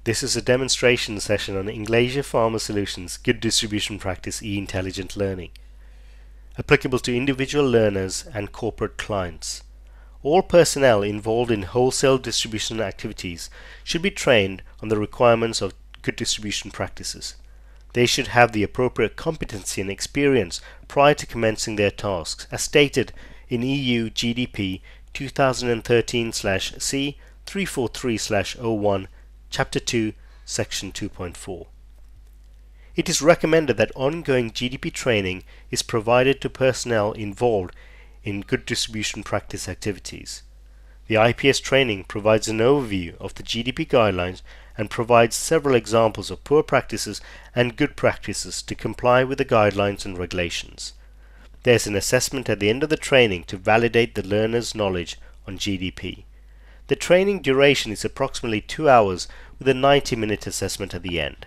This is a demonstration session on Inglasia Pharma Solutions Good Distribution Practice e-Intelligent Learning, applicable to individual learners and corporate clients. All personnel involved in wholesale distribution activities should be trained on the requirements of good distribution practices. They should have the appropriate competency and experience prior to commencing their tasks, as stated in EU GDP 2013/C 343/01, Chapter 2, Section 2.4. It is recommended that ongoing GDP training is provided to personnel involved in good distribution practice activities. The IPS training provides an overview of the GDP guidelines and provides several examples of poor practices and good practices to comply with the guidelines and regulations. There is an assessment at the end of the training to validate the learner's knowledge on GDP. The training duration is approximately 2 hours with a 90-minute assessment at the end.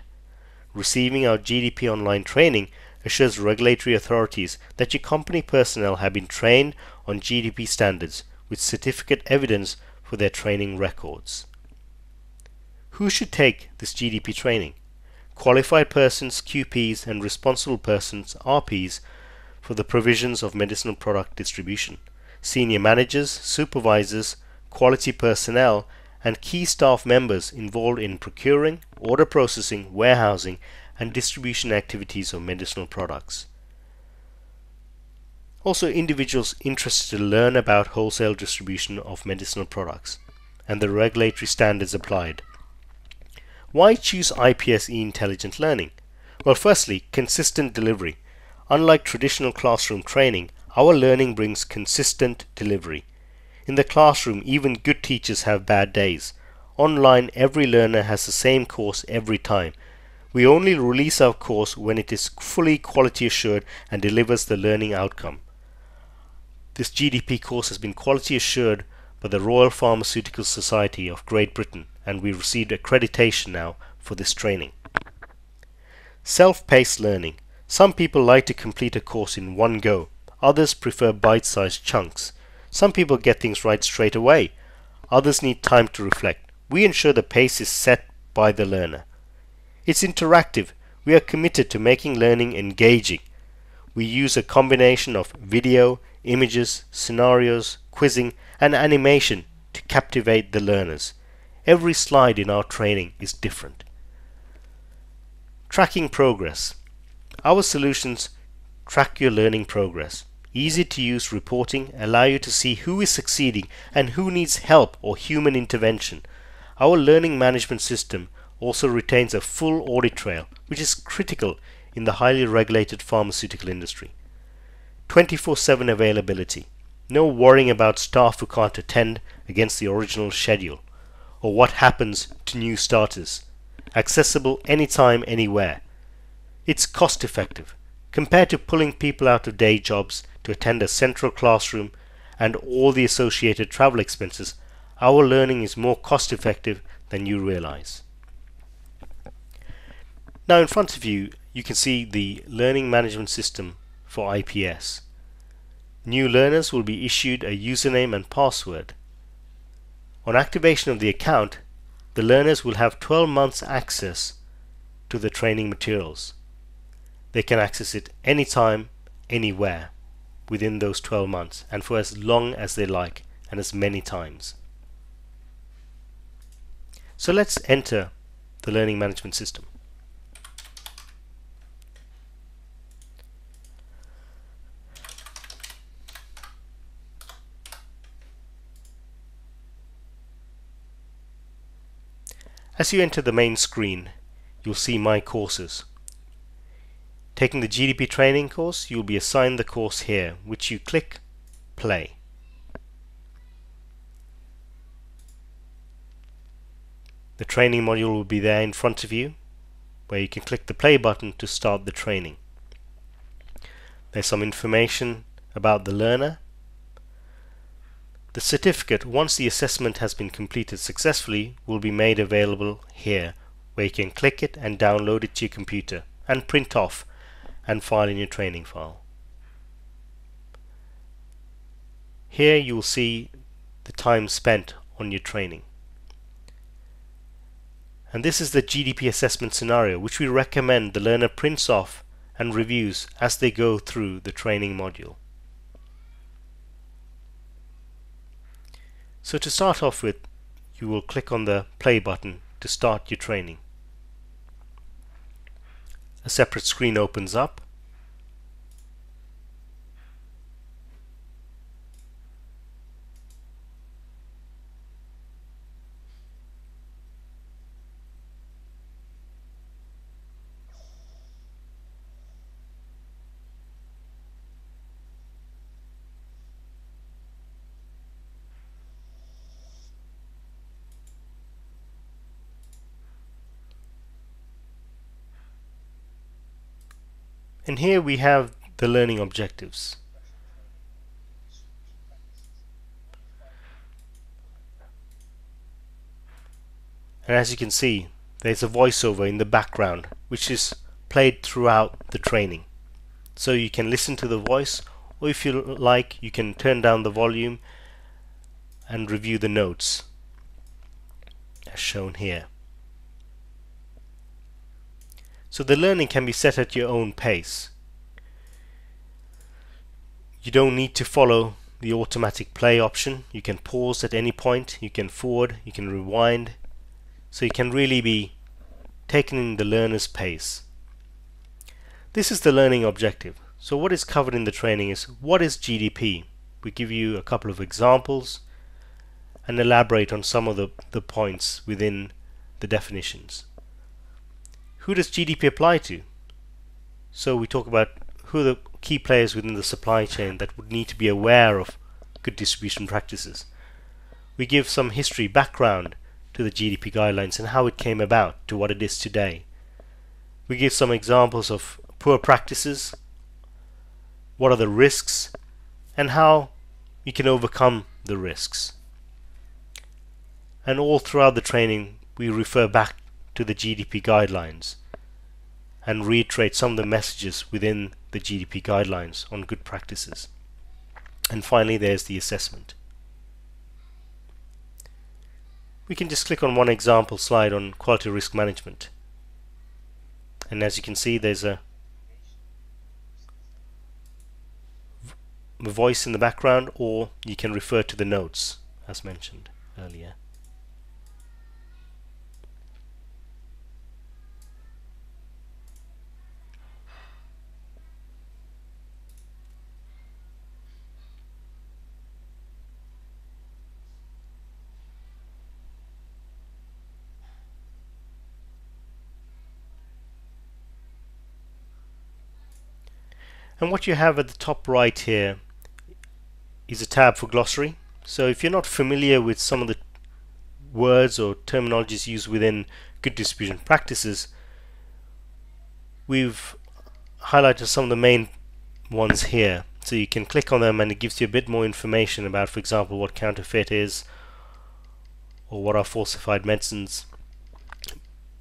Receiving our GDP online training assures regulatory authorities that your company personnel have been trained on GDP standards with certificate evidence for their training records. Who should take this GDP training? Qualified persons, QPs, and responsible persons, RPs, for the provisions of medicinal product distribution, senior managers, supervisors, quality personnel, and key staff members involved in procuring, order processing, warehousing, and distribution activities of medicinal products. Also, individuals interested to learn about wholesale distribution of medicinal products and the regulatory standards applied. Why choose IPS e-Intelligent Learning? Well, firstly, consistent delivery. Unlike traditional classroom training, our learning brings consistent delivery. In the classroom, even good teachers have bad days. Online, every learner has the same course every time. We only release our course when it is fully quality assured and delivers the learning outcome. This GDP course has been quality assured by the Royal Pharmaceutical Society of Great Britain, and we received accreditation now for this training. Self-paced learning. Some people like to complete a course in one go. Others prefer bite-sized chunks. Some people get things right straight away. Others need time to reflect. We ensure the pace is set by the learner. It's interactive. We are committed to making learning engaging. We use a combination of video, images, scenarios, quizzing, and animation to captivate the learners. Every slide in our training is different. Tracking progress. Our solutions track your learning progress. Easy to use reporting allow you to see who is succeeding and who needs help or human intervention. Our learning management system also retains a full audit trail, which is critical in the highly regulated pharmaceutical industry. 24/7 availability. No worrying about staff who can't attend against the original schedule, or what happens to new starters. Accessible anytime, anywhere. It's cost effective. Compared to pulling people out of day jobs to attend a central classroom and all the associated travel expenses, our learning is more cost effective than you realize. Now in front of you, you can see the learning management system for IPS. New learners will be issued a username and password. On activation of the account, the learners will have 12 months access to the training materials. They can access it anytime, anywhere within those 12 months, and for as long as they like and as many times. So let's enter the learning management system. As you enter the main screen, you'll see My Courses. Taking the GDP training course, you'll be assigned the course here, which you click Play. The training module will be there in front of you, where you can click the play button to start the training. There's some information about the learner. The certificate, once the assessment has been completed successfully, will be made available here, where you can click it and download it to your computer and print off and file in your training file. Here you will see the time spent on your training. And this is the GDP assessment scenario, which we recommend the learner prints off and reviews as they go through the training module. So to start off with, you will click on the play button to start your training. A separate screen opens up. And here we have the learning objectives. And as you can see, there's a voiceover in the background which is played throughout the training. So you can listen to the voice, or if you like, you can turn down the volume and review the notes as shown here. So the learning can be set at your own pace. You don't need to follow the automatic play option. You can pause at any point, you can forward, you can rewind. So you can really be taken in the learner's pace. This is the learning objective. So what is covered in the training is, what is GDP? We give you a couple of examples and elaborate on some of the points within the definitions. Who does GDP apply to? So we talk about who are the key players within the supply chain that would need to be aware of good distribution practices. We give some history background to the GDP guidelines and how it came about to what it is today. We give some examples of poor practices, what are the risks, and how you can overcome the risks. And all throughout the training we refer back to the GDP guidelines and reiterate some of the messages within the GDP guidelines on good practices. And finally, there's the assessment. We can just click on one example slide on quality risk management, and as you can see, there's a voice in the background, or you can refer to the notes as mentioned earlier. And what you have at the top right here is a tab for glossary. So if you're not familiar with some of the words or terminologies used within good distribution practices, we've highlighted some of the main ones here. So you can click on them and it gives you a bit more information about, for example, what counterfeit is, or what are falsified medicines,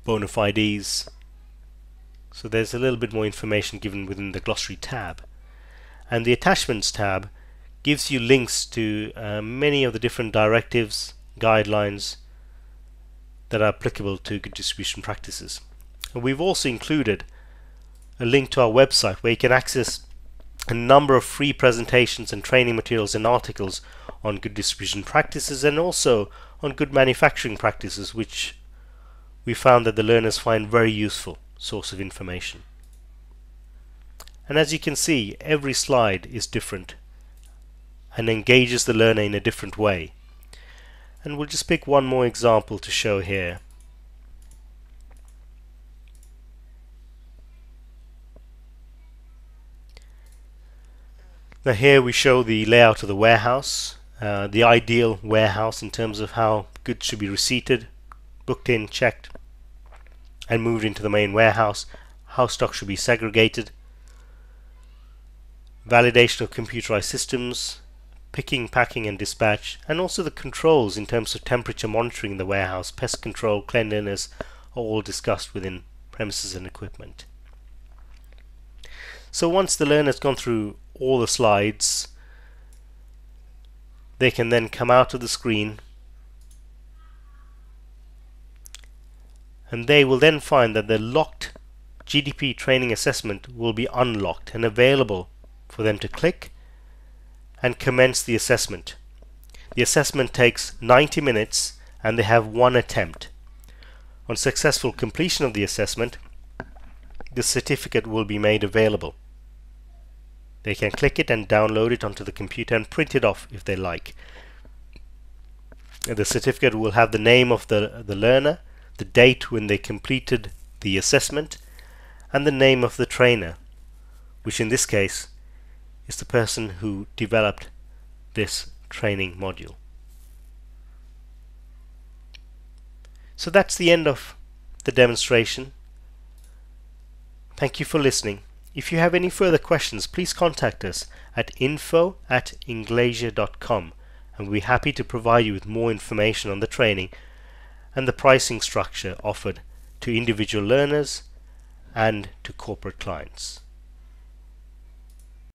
bona fides. So there's a little bit more information given within the glossary tab. And the attachments tab gives you links to many of the different directives, guidelines that are applicable to good distribution practices. And we've also included a link to our website where you can access a number of free presentations and training materials and articles on good distribution practices, and also on good manufacturing practices, which we found that the learners find very useful source of information. And as you can see, every slide is different and engages the learner in a different way. And we'll just pick one more example to show here. Now here we show the layout of the warehouse, the ideal warehouse in terms of how goods should be receipted, booked in, checked, and moved into the main warehouse, how stock should be segregated, validation of computerized systems, picking, packing and dispatch, and also the controls in terms of temperature monitoring in the warehouse, pest control, cleanliness, are all discussed within premises and equipment. So once the learner has gone through all the slides, they can then come out of the screen and they will then find that the locked GDP training assessment will be unlocked and available for them to click and commence the assessment. The assessment takes 90 minutes and they have one attempt. On successful completion of the assessment, the certificate will be made available. They can click it and download it onto the computer and print it off if they like. The certificate will have the name of the learner, the date when they completed the assessment, and the name of the trainer, which in this case is the person who developed this training module. So that's the end of the demonstration. Thank you for listening. If you have any further questions, please contact us at info@inglasia.com, and we'll be happy to provide you with more information on the training and the pricing structure offered to individual learners and to corporate clients.